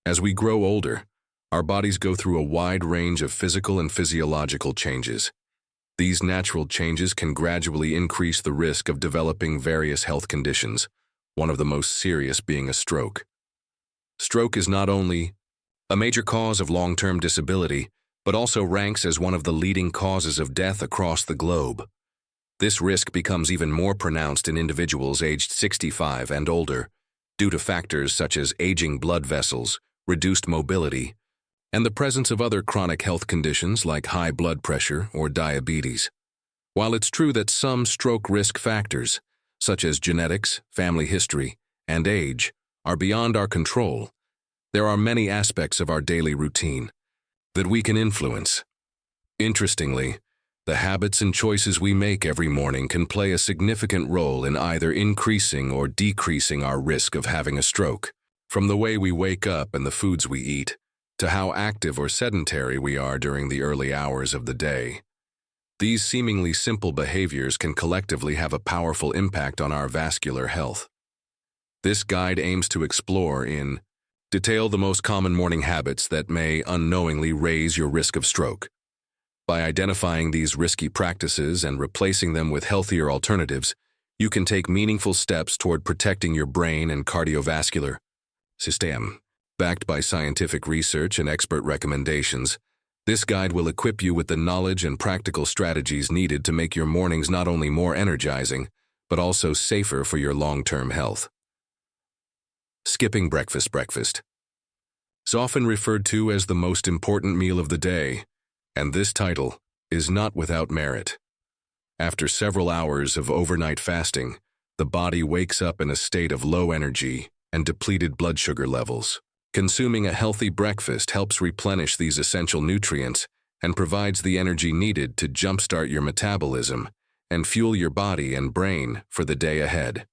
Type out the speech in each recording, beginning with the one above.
As we grow older, our bodies go through a wide range of physical and physiological changes. These natural changes can gradually increase the risk of developing various health conditions, one of the most serious being a stroke. Stroke is not only a major cause of long-term disability, but also ranks as one of the leading causes of death across the globe. This risk becomes even more pronounced in individuals aged 65 and older, due to factors such as aging blood vessels, reduced mobility, and the presence of other chronic health conditions like high blood pressure or diabetes. While it's true that some stroke risk factors, such as genetics, family history, and age, are beyond our control, there are many aspects of our daily routine that we can influence. Interestingly, the habits and choices we make every morning can play a significant role in either increasing or decreasing our risk of having a stroke. From the way we wake up and the foods we eat, to how active or sedentary we are during the early hours of the day. These seemingly simple behaviors can collectively have a powerful impact on our vascular health. This guide aims to explore in detail the most common morning habits that may unknowingly raise your risk of stroke. By identifying these risky practices and replacing them with healthier alternatives, you can take meaningful steps toward protecting your brain and cardiovascular system. Backed by scientific research and expert recommendations, this guide will equip you with the knowledge and practical strategies needed to make your mornings not only more energizing, but also safer for your long-term health. Skipping breakfast. Breakfast is often referred to as the most important meal of the day, and this title is not without merit. After several hours of overnight fasting, the body wakes up in a state of low energy and depleted blood sugar levels. Consuming a healthy breakfast helps replenish these essential nutrients and provides the energy needed to jumpstart your metabolism and fuel your body and brain for the day ahead.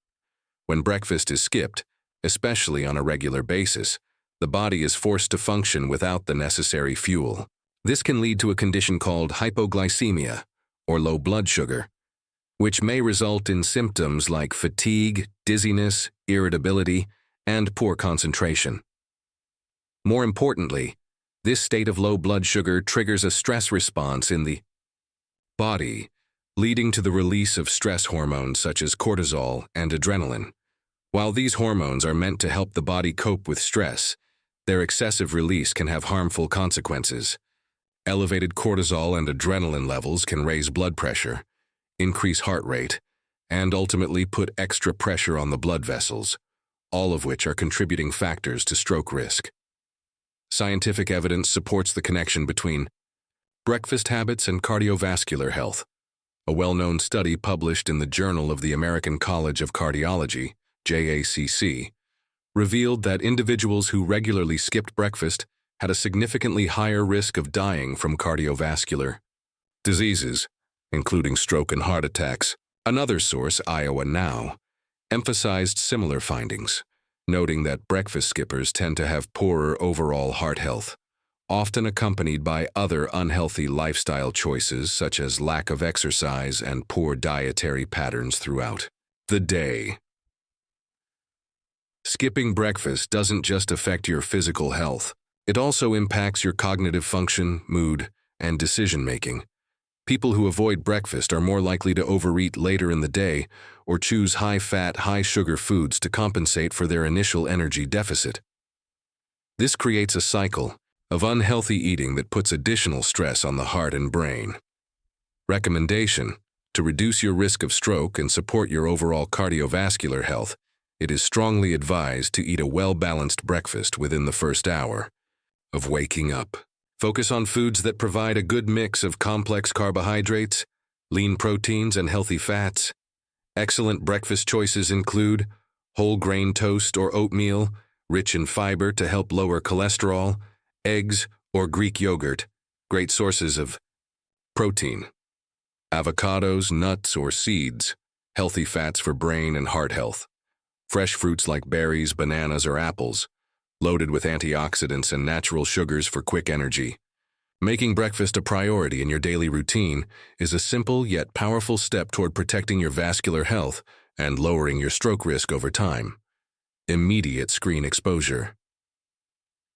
When breakfast is skipped, especially on a regular basis, the body is forced to function without the necessary fuel. This can lead to a condition called hypoglycemia, or low blood sugar, which may result in symptoms like fatigue, dizziness, irritability, and poor concentration. More importantly, this state of low blood sugar triggers a stress response in the body, leading to the release of stress hormones such as cortisol and adrenaline. While these hormones are meant to help the body cope with stress, their excessive release can have harmful consequences. Elevated cortisol and adrenaline levels can raise blood pressure, increase heart rate, and ultimately put extra pressure on the blood vessels, all of which are contributing factors to stroke risk. Scientific evidence supports the connection between breakfast habits and cardiovascular health. A well-known study published in the Journal of the American College of Cardiology, JACC, revealed that individuals who regularly skipped breakfast had a significantly higher risk of dying from cardiovascular diseases, including stroke and heart attacks. Another source, Iowa Now, emphasized similar findings, noting that breakfast skippers tend to have poorer overall heart health, often accompanied by other unhealthy lifestyle choices such as lack of exercise and poor dietary patterns throughout the day. Skipping breakfast doesn't just affect your physical health, it also impacts your cognitive function, mood, and decision-making. People who avoid breakfast are more likely to overeat later in the day or choose high-fat, high-sugar foods to compensate for their initial energy deficit. This creates a cycle of unhealthy eating that puts additional stress on the heart and brain. Recommendation: to reduce your risk of stroke and support your overall cardiovascular health, it is strongly advised to eat a well-balanced breakfast within the first hour of waking up. Focus on foods that provide a good mix of complex carbohydrates, lean proteins, and healthy fats. Excellent breakfast choices include whole grain toast or oatmeal, rich in fiber to help lower cholesterol, eggs, or Greek yogurt, great sources of protein. Avocados, nuts, or seeds, healthy fats for brain and heart health. Fresh fruits like berries, bananas, or apples, loaded with antioxidants and natural sugars for quick energy. Making breakfast a priority in your daily routine is a simple yet powerful step toward protecting your vascular health and lowering your stroke risk over time. Immediate screen exposure.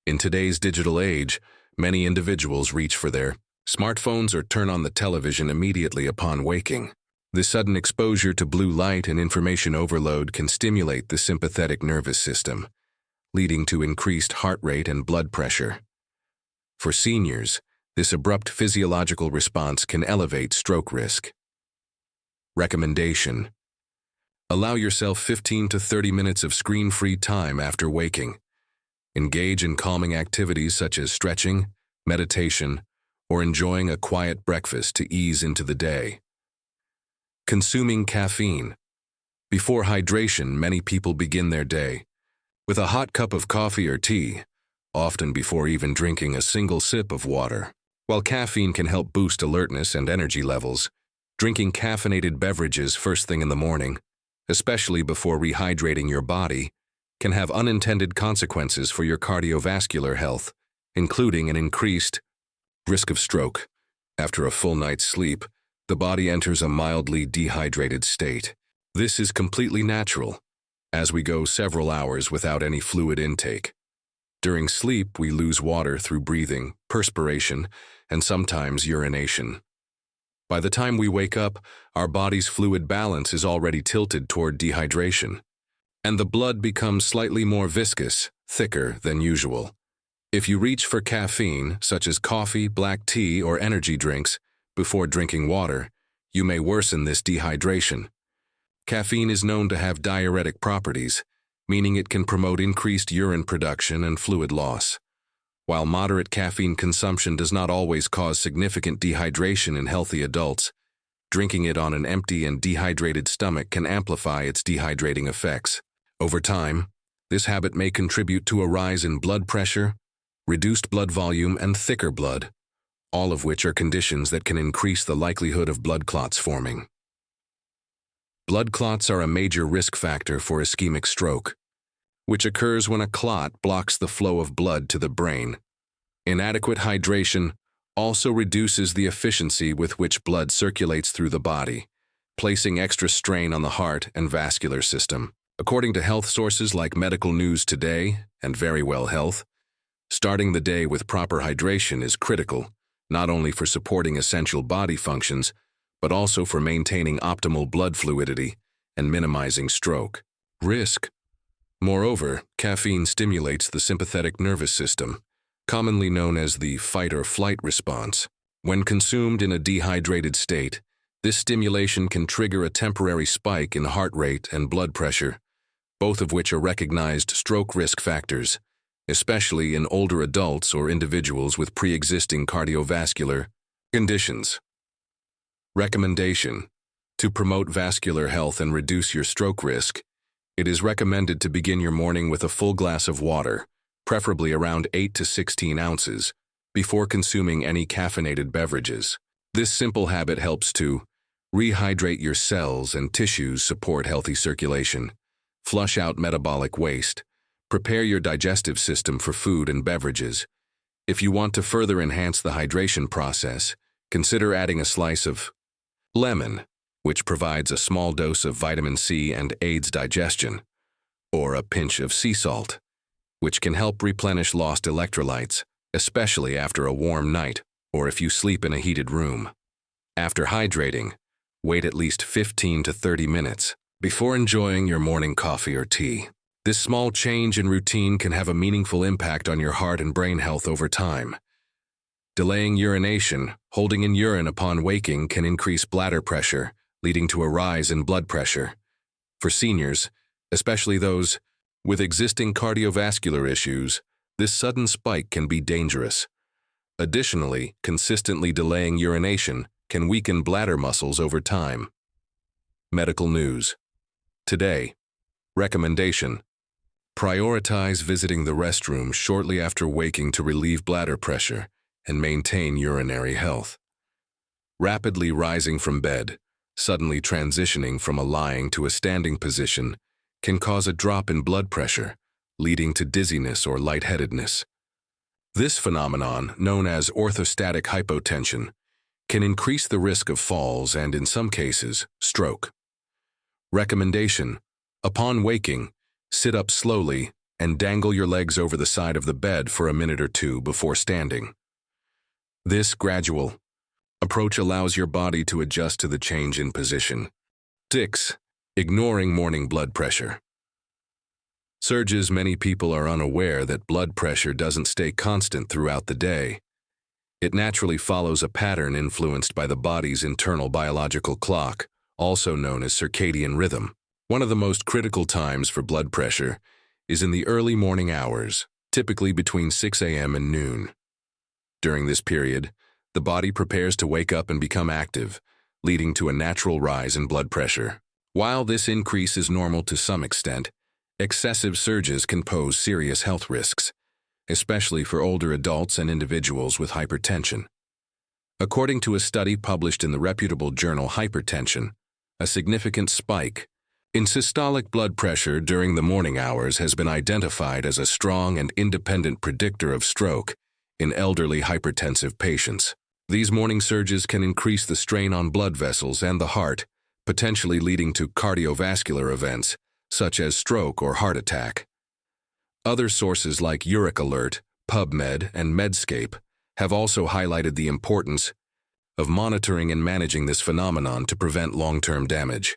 In today's digital age, many individuals reach for their smartphones or turn on the television immediately upon waking. This sudden exposure to blue light and information overload can stimulate the sympathetic nervous system, leading to increased heart rate and blood pressure. For seniors, this abrupt physiological response can elevate stroke risk. Recommendation: allow yourself 15 to 30 minutes of screen-free time after waking. Engage in calming activities such as stretching, meditation, or enjoying a quiet breakfast to ease into the day. Consuming caffeine. Before hydration, many people begin their day with a hot cup of coffee or tea, often before even drinking a single sip of water. While caffeine can help boost alertness and energy levels, drinking caffeinated beverages first thing in the morning, especially before rehydrating your body, can have unintended consequences for your cardiovascular health, including an increased risk of stroke. After a full night's sleep, the body enters a mildly dehydrated state. This is completely natural, as we go several hours without any fluid intake. During sleep, we lose water through breathing, perspiration, and sometimes urination. By the time we wake up, our body's fluid balance is already tilted toward dehydration, and the blood becomes slightly more viscous, thicker than usual. If you reach for caffeine, such as coffee, black tea, or energy drinks, before drinking water, you may worsen this dehydration. Caffeine is known to have diuretic properties, meaning it can promote increased urine production and fluid loss. While moderate caffeine consumption does not always cause significant dehydration in healthy adults, drinking it on an empty and dehydrated stomach can amplify its dehydrating effects. Over time, this habit may contribute to a rise in blood pressure, reduced blood volume, and thicker blood, all of which are conditions that can increase the likelihood of blood clots forming. Blood clots are a major risk factor for ischemic stroke, which occurs when a clot blocks the flow of blood to the brain. Inadequate hydration also reduces the efficiency with which blood circulates through the body, placing extra strain on the heart and vascular system. According to health sources like Medical News Today and Verywell Health, starting the day with proper hydration is critical, not only for supporting essential body functions, but also for maintaining optimal blood fluidity and minimizing stroke risk. Moreover, caffeine stimulates the sympathetic nervous system, commonly known as the fight or flight response. When consumed in a dehydrated state, this stimulation can trigger a temporary spike in heart rate and blood pressure, both of which are recognized stroke risk factors, especially in older adults or individuals with pre-existing cardiovascular conditions. Recommendation: to promote vascular health and reduce your stroke risk, it is recommended to begin your morning with a full glass of water, preferably around 8 to 16 ounces, before consuming any caffeinated beverages. This simple habit helps to rehydrate your cells and tissues, support healthy circulation, flush out metabolic waste, prepare your digestive system for food and beverages. If you want to further enhance the hydration process, consider adding a slice of lemon, which provides a small dose of vitamin C and aids digestion, or a pinch of sea salt, which can help replenish lost electrolytes, especially after a warm night or if you sleep in a heated room. After hydrating, wait at least 15 to 30 minutes before enjoying your morning coffee or tea. This small change in routine can have a meaningful impact on your heart and brain health over time. Delaying urination, holding in urine upon waking, can increase bladder pressure, leading to a rise in blood pressure. For seniors, especially those with existing cardiovascular issues, this sudden spike can be dangerous. Additionally, consistently delaying urination can weaken bladder muscles over time. Medical News Today. Recommendation: prioritize visiting the restroom shortly after waking to relieve bladder pressure and maintain urinary health. Rapidly rising from bed, suddenly transitioning from a lying to a standing position, can cause a drop in blood pressure, leading to dizziness or lightheadedness. This phenomenon, known as orthostatic hypotension, can increase the risk of falls and, in some cases, stroke. Recommendation: upon waking, sit up slowly and dangle your legs over the side of the bed for a minute or two before standing. This gradual approach allows your body to adjust to the change in position. 6. Ignoring morning blood pressure. Surges. Many people are unaware that blood pressure doesn't stay constant throughout the day. It naturally follows a pattern influenced by the body's internal biological clock, also known as circadian rhythm. One of the most critical times for blood pressure is in the early morning hours, typically between 6 a.m. and noon. During this period, the body prepares to wake up and become active, leading to a natural rise in blood pressure. While this increase is normal to some extent, excessive surges can pose serious health risks, especially for older adults and individuals with hypertension. According to a study published in the reputable journal Hypertension, a significant spike in systolic blood pressure during the morning hours has been identified as a strong and independent predictor of stroke in elderly hypertensive patients. These morning surges can increase the strain on blood vessels and the heart, potentially leading to cardiovascular events, such as stroke or heart attack. Other sources like Uric Alert, PubMed, and Medscape have also highlighted the importance of monitoring and managing this phenomenon to prevent long-term damage.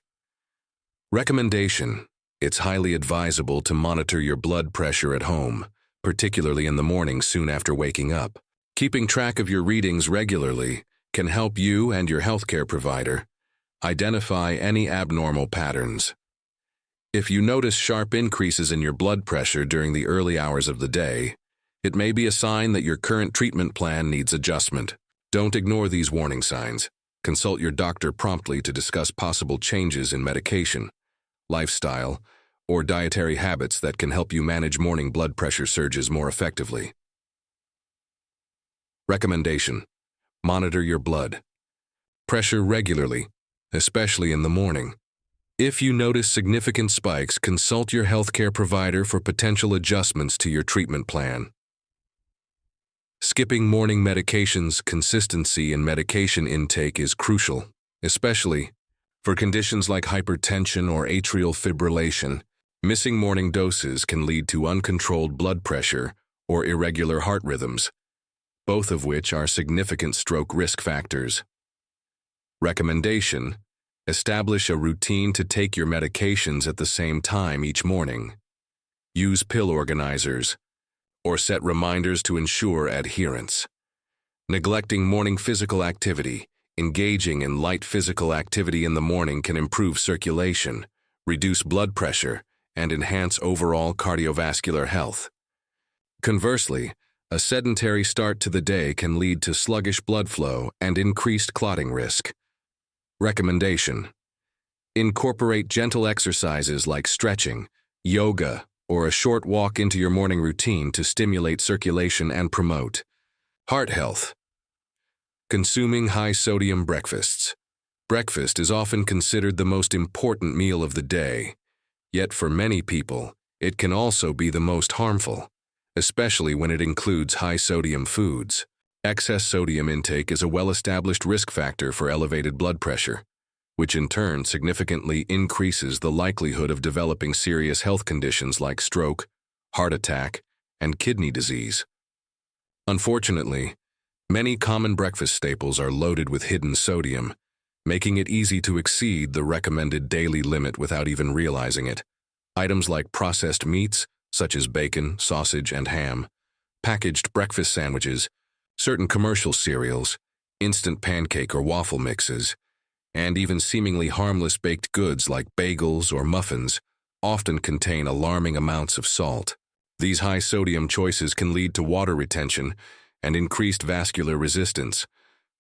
Recommendation: it's highly advisable to monitor your blood pressure at home, particularly in the morning soon after waking up. Keeping track of your readings regularly can help you and your healthcare provider identify any abnormal patterns. If you notice sharp increases in your blood pressure during the early hours of the day, it may be a sign that your current treatment plan needs adjustment. Don't ignore these warning signs. Consult your doctor promptly to discuss possible changes in medication, lifestyle, or dietary habits that can help you manage morning blood pressure surges more effectively. Recommendation: monitor your blood pressure regularly, especially in the morning. If you notice significant spikes, consult your healthcare provider for potential adjustments to your treatment plan. Skipping morning medications. Consistency in medication intake is crucial, especially for conditions like hypertension or atrial fibrillation. Missing morning doses can lead to uncontrolled blood pressure or irregular heart rhythms, both of which are significant stroke risk factors. Recommendation: establish a routine to take your medications at the same time each morning. Use pill organizers or set reminders to ensure adherence. Neglecting morning physical activity. Engaging in light physical activity in the morning can improve circulation, reduce blood pressure, and enhance overall cardiovascular health. Conversely, a sedentary start to the day can lead to sluggish blood flow and increased clotting risk. Recommendation: incorporate gentle exercises like stretching, yoga, or a short walk into your morning routine to stimulate circulation and promote heart health. Consuming high-sodium breakfasts. Breakfast is often considered the most important meal of the day, yet for many people, it can also be the most harmful, especially when it includes high-sodium foods. Excess sodium intake is a well-established risk factor for elevated blood pressure, which in turn significantly increases the likelihood of developing serious health conditions like stroke, heart attack, and kidney disease. Unfortunately, many common breakfast staples are loaded with hidden sodium, making it easy to exceed the recommended daily limit without even realizing it. Items like processed meats, such as bacon, sausage, and ham, packaged breakfast sandwiches, certain commercial cereals, instant pancake or waffle mixes, and even seemingly harmless baked goods like bagels or muffins often contain alarming amounts of salt. These high-sodium choices can lead to water retention and increased vascular resistance,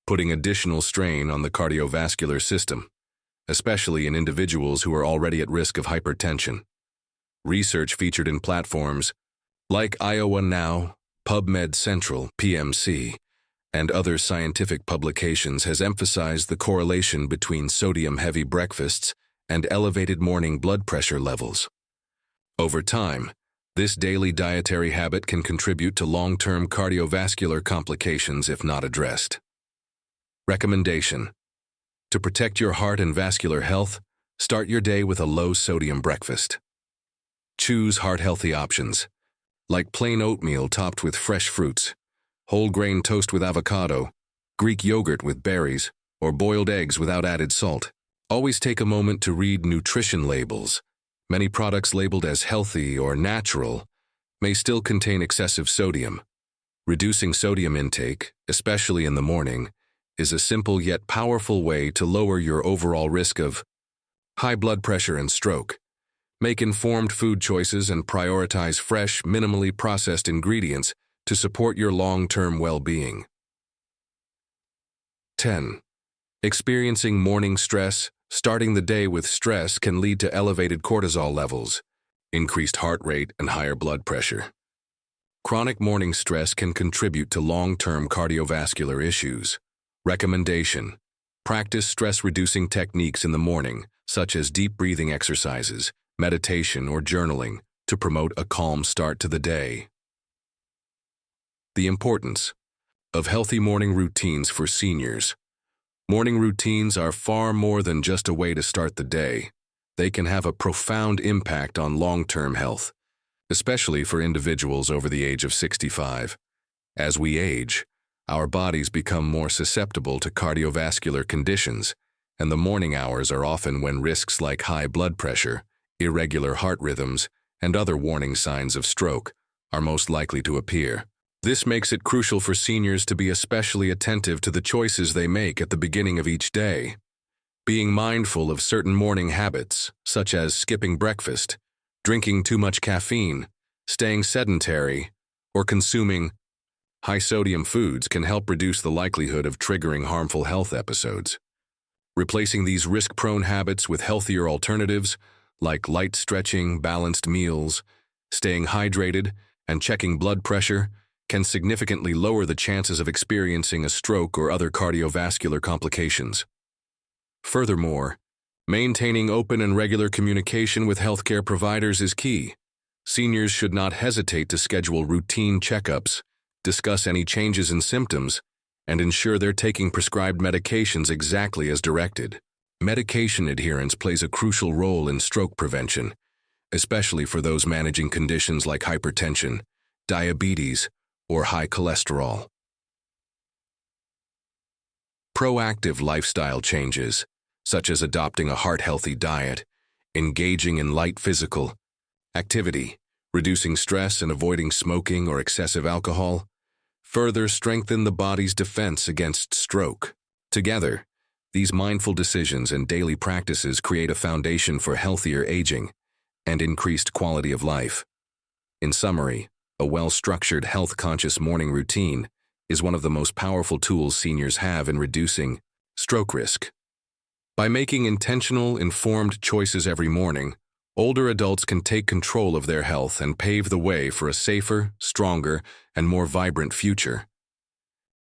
putting additional strain on the cardiovascular system, especially in individuals who are already at risk of hypertension. Research featured in platforms like Iowa Now, PubMed Central, PMC, and other scientific publications has emphasized the correlation between sodium-heavy breakfasts and elevated morning blood pressure levels. Over time, this daily dietary habit can contribute to long-term cardiovascular complications if not addressed. Recommendation: to protect your heart and vascular health, start your day with a low-sodium breakfast. Choose heart-healthy options. like plain oatmeal topped with fresh fruits, whole grain toast with avocado, Greek yogurt with berries, or boiled eggs without added salt. Always take a moment to read nutrition labels. Many products labeled as healthy or natural may still contain excessive sodium. Reducing sodium intake, especially in the morning, is a simple yet powerful way to lower your overall risk of high blood pressure and stroke. Make informed food choices and prioritize fresh, minimally processed ingredients to support your long-term well-being. 10. Experiencing morning stress. Starting the day with stress can lead to elevated cortisol levels, increased heart rate, and higher blood pressure. Chronic morning stress can contribute to long-term cardiovascular issues. Recommendation: practice stress-reducing techniques in the morning, such as deep breathing exercises, meditation, or journaling, to promote a calm start to the day. The importance of healthy morning routines for seniors. Morning routines are far more than just a way to start the day. They can have a profound impact on long-term health, especially for individuals over the age of 65. As we age, our bodies become more susceptible to cardiovascular conditions, and the morning hours are often when risks like high blood pressure, irregular heart rhythms, and other warning signs of stroke are most likely to appear. This makes it crucial for seniors to be especially attentive to the choices they make at the beginning of each day. Being mindful of certain morning habits, such as skipping breakfast, drinking too much caffeine, staying sedentary, or consuming high-sodium foods can help reduce the likelihood of triggering harmful health episodes. Replacing these risk-prone habits with healthier alternatives, like light stretching, balanced meals, staying hydrated, and checking blood pressure, can significantly lower the chances of experiencing a stroke or other cardiovascular complications. Furthermore, maintaining open and regular communication with healthcare providers is key. Seniors should not hesitate to schedule routine checkups, discuss any changes in symptoms, and ensure they're taking prescribed medications exactly as directed. Medication adherence plays a crucial role in stroke prevention, especially for those managing conditions like hypertension, diabetes, or high cholesterol. Proactive lifestyle changes, such as adopting a heart-healthy diet, engaging in light physical activity, reducing stress, and avoiding smoking or excessive alcohol, further strengthen the body's defense against stroke. Together, these mindful decisions and daily practices create a foundation for healthier aging and increased quality of life. In summary, a well-structured, health-conscious morning routine is one of the most powerful tools seniors have in reducing stroke risk. By making intentional, informed choices every morning, older adults can take control of their health and pave the way for a safer, stronger, and more vibrant future.